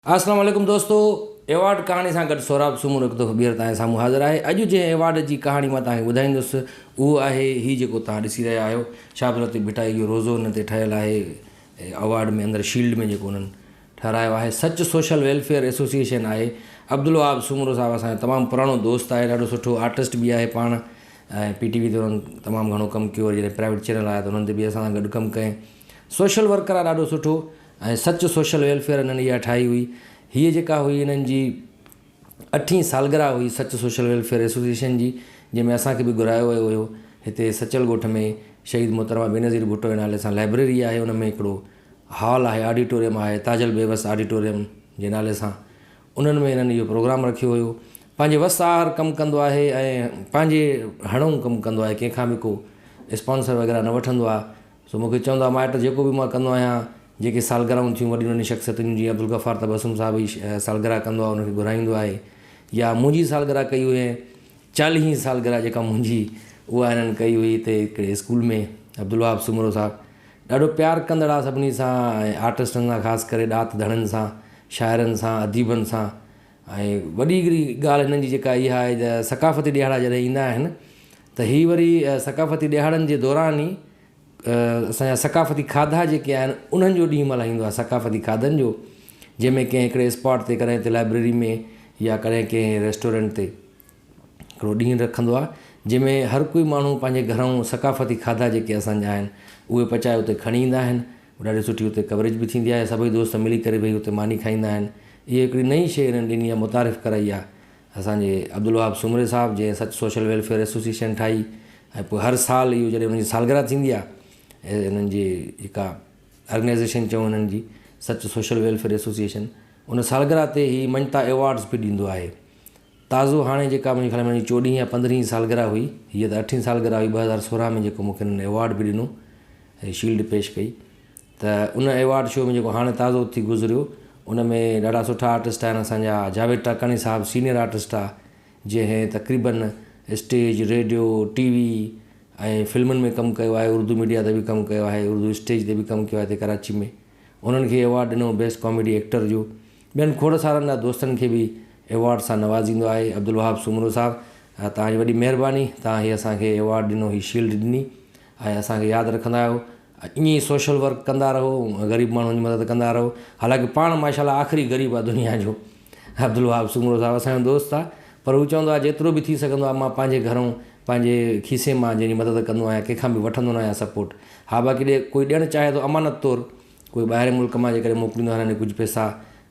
अस्सलाम वालेकुम दोस्तों, एवॉर्ड कहानी सां गॾु सोराब सूमर हिकु दफ़ो ॿीहर तव्हांजे साम्हूं हाज़िर आहे। अॼु जे एवॉर्ड जी कहाणी मां तव्हांखे ॿुधाईंदुसि। उहो आहे हीउ जेको तव्हां ॾिसी रहिया आहियो, शाह अब्दुल लतीफ़ भिटाई जो रोज़ो हुन ते ठहियलु आहे। अवॉर्ड में अंदरि शील्ड में जेको उन्हनि ठारायो आहे, सच सोशल वेलफेयर एसोसिएशन आहे। अब्दुल वहाब सूमरो साहिबु असांजो तमामु पुराणो दोस्त आहे, ॾाढो सुठो आर्टिस्ट बि आहे पाण, ऐं PTV ते उन्हनि तमामु घणो कमु कयो। जॾहिं प्राइवेट चैनल आया त उन्हनि ते बि असां सां गॾु कमु कयईं। सोशल वर्कर आहे ॾाढो सुठो, ऐं सच सोशल वेलफेयर हिननि इहा ठाही हुई। हीअ जेका हुई हिननि जी 8वीं सालगिरह हुई सच सोशल वेलफेयर एसोसिएशन जी, जंहिंमें असांखे बि घुरायो वियो हुयो। हिते सचल ॻोठ में शहीद मोहतरमा बेनज़ीर भुट्टो जे नाले सां लाइब्रेरी आहे, उन में हिकिड़ो हॉल आहे, ऑडिटोरियम आहे, ताजल बेवस ऑडिटोरियम जे नाले सां। उन्हनि में हिननि इहो प्रोग्राम रखियो हुयो। पंहिंजे वसार कमु कंदो आहे ऐं पंहिंजे हणूं कमु कंदो आहे, कंहिंखां बि को स्पॉन्सर वग़ैरह न वठंदो आहे। सो मूंखे चवंदो आहे माइट जेको बि मां कंदो आहियां, जेके सालगिरहूं थियूं वॾी वॾी शख़्सियतुनि जी, अब्दुल गफ़ार तबस्सुम साहिब जी सालगिरह कंदो आहे, उनखे घुराईंदो आहे। या मुंहिंजी सालगिरह कई हुई, 40वीं सालगिरह जेका मुंहिंजी, उहा हिननि कई हुई हिते हिकिड़े स्कूल में। अब्दुल वहाब सूमरो साहिबु ॾाढो प्यारु कंदड़ आहे सभिनी सां, ऐं आर्टिस्टनि सां ख़ासि करे, ॾात धड़नि सां, शाइरनि सां, अदीबनि सां। ऐं वॾी हिकिड़ी ॻाल्हि हिननि जी जेका इहा आहे त सक़ाफ़ती ॾियारा जॾहिं ईंदा आहिनि त हीअ वरी सक़ाफ़ती ॾियारनि जे दौरान ई असांजा सक़ाफ़ती खाधा जेके आहिनि उन्हनि जो ॾींहुं मल्हाईंदो आहे, सक़ाफ़ती खाधनि जो, जंहिंमें कंहिं हिकिड़े स्पॉट ते, कॾहिं हिते लाइब्रेरी में या कॾहिं कंहिं रेस्टोरेंट ते हिकिड़ो ॾींहुं रखंदो आहे, जंहिंमें हर कोई माण्हू पंहिंजे घरां सक़ाफ़ती खाधा जेके असांजा आहिनि उहे पचाए उते खणी ईंदा आहिनि। ॾाढी सुठी उते कवरेज बि थींदी आहे, सभई दोस्त मिली करे भई हुते मानी खाईंदा आहिनि। इहा हिकिड़ी नई शइ हिननि ॾिनी आहे, मुतारिफ़ कराई आहे असांजे अब्दुल वहाब सूमरे साहिबु, जंहिं सच सोशल वेलफेयर एसोसिएशन ठाही। ऐं पोइ हर साल इहो जॾहिं हुनजी सालगिरह थींदी आहे, हिननि जी जेका ऑर्गेनाइज़ेशन चऊं हिननि जी सच सोशल वेलफेयर एसोसिएशन, उन सालगिरह ते ही मञता एवॉर्ड्स बि ॾींदो आहे। ताज़ो हाणे जेका मुंहिंजे ख़्याल में 14वीं या 15वीं सालगिरह हुई, हीअ त 8वीं सालगिरह हुई 2016 में, जेको मूंखे हिननि एवॉर्ड बि ॾिनो ऐं शील्ड पेश कई। त उन एवॉर्ड शो में जेको हाणे ताज़ो थी गुज़रियो, उन में ॾाढा सुठा आर्टिस्ट आहिनि असांजा। जावेद टाकाणी साहिबु सीनियर आर्टिस्ट आहे, जंहिं तक़रीबन स्टेज, रेडियो, TV ऐं फिल्मुनि में कमु कयो आहे, उर्दू मीडिया ते बि कमु कयो आहे, उर्दू स्टेज ते बि कमु कयो आहे हिते कराची में। उन्हनि खे एवॉर्ड ॾिनो बेस्ट कॉमेडी एक्टर जो। ॿियनि खोड़ सारनि दोस्तनि खे बि एवॉर्ड सां नवाज़ींदो आहे अब्दुल वहाब सूमरो साहिबु। तव्हांजी वॾी महिरबानी, तव्हां हीअ असांखे एवॉर्ड ॾिनो, हीअ शील्ड ॾिनी, ऐं असांखे यादि रखंदा आहियो। ईअं ई सोशल वर्क कंदा रहो, ग़रीब माण्हुनि जी मदद कंदा रहो। हालांकि पाण माशाल्लाह आख़िरी ग़रीब आहे दुनिया जो अब्दुल वहाब सूमरो साहिबु, असांजो दोस्त आहे, पर हू चवंदो आहे जेतिरो बि थी सघंदो आहे मां पंहिंजे घरों, पंहिंजे खीसे मां जंहिंजी मदद कंदो आहियां, कंहिंखां बि वठंदो न आहियां सपोर्ट। हा, बाक़ी कोई ॾियणु चाहे थो अमानत तौरु, कोई ॿाहिरि मुल्क मां जेकॾहिं मोकिलींदो आहे हिननि कुझु पैसा,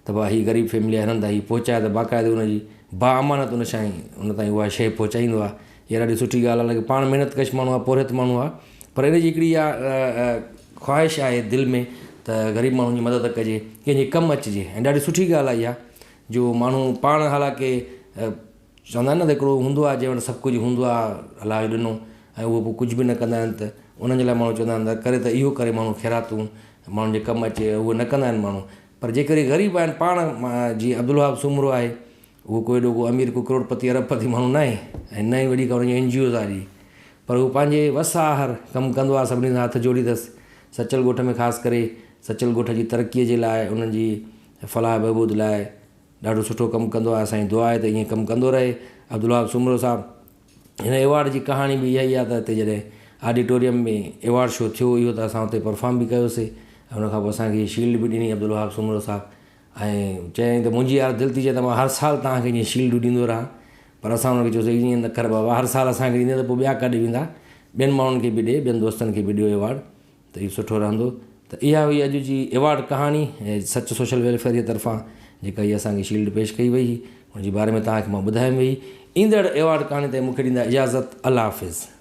त भाई हीअ ग़रीब फैमिली आहे हिननि ताईं हीअ पहुचाए, त बाक़ाइदे हुनजी अमानत उन शइ उन ताईं उहा शइ पहुचाईंदो आहे। इहा ॾाढी सुठी ॻाल्हि आहे। पाण महिनत कश माण्हू आहे, पोरित माण्हू आहे, पर हिनजी हिकिड़ी इहा ख़्वाहिश आहे दिलि में त ग़रीब माण्हुनि जी मदद कजे, कंहिंजे कमु अचिजे। ऐं ॾाढी सुठी ॻाल्हि आहे इहा, जो माण्हू पाण हालांकि चवंदा आहिनि न त हिकिड़ो हूंदो आहे जंहिं वटि सभु कुझु हूंदो आहे, अलाह ॾिनो, ऐं उहो पोइ कुझु बि न कंदा आहिनि, त उन्हनि जे लाइ माण्हू चवंदा आहिनि त करे त इहो करे माण्हू ख़ैरातूं माण्हुनि जे कमु अचे, उहो न कंदा आहिनि माण्हू। पर जेकॾहिं ग़रीब आहिनि, पाण जीअं अब्दुल वहाब सूमरो आहे, उहो कोई एॾो को अमीर, को करोड़पति अरबपति माण्हू न आहे, ऐं न ई वॾी का हुनजी NGOs आहे, पर उहो पंहिंजे वसाहर कमु कंदो आहे, सभिनी सां हथ जोड़ी अथसि। सचल ॻोठ में ख़ासि करे सचल ॻोठ जी तरक़ीअ जे लाइ, उन्हनि जी फलाह बहबूद लाइ ॾाढो सुठो कमु कंदो आहे। असांजी दुआ आहे त ईअं कमु कंदो रहे अब्दुल वहाब सूमरो साहिबु। हिन एवॉर्ड जी कहाणी बि इहा ई आहे त हिते जॾहिं ऑडिटोरियम में एवॉर्ड शो थियो इहो, त असां हुते परफॉर्म बि कयोसीं, ऐं हुनखां पोइ असांखे शील्ड बि ॾिनी अब्दुल वहाब सूमरो साहिबु। ऐं चयईं त मुंहिंजी यार दिलि थी चए त मां हर साल तव्हांखे ईअं शील्ड ॾींदो रहां, पर असां हुनखे चयोसीं ईअं न कर बाबा, हर साल असांखे ॾींदे त पोइ ॿिया काॾे वेंदा, ॿियनि माण्हुनि खे बि ॾे, ॿियनि दोस्तनि खे बि ॾियो एवॉर्ड, त इहो सुठो रहंदो। त इहा हुई अॼु जी एवॉर्ड कहाणी, ऐं सच सोशल वेलफेयर जे तरफ़ां जेका इहा असांखे शील्ड पेश कई वई, हुनजे बारे में तव्हांखे मां ॿुधायो हुई। ईंदड़ एवॉर्ड कहाणी ते मूंखे ॾींदा इजाज़त। अल्लाह हाफ़िज़।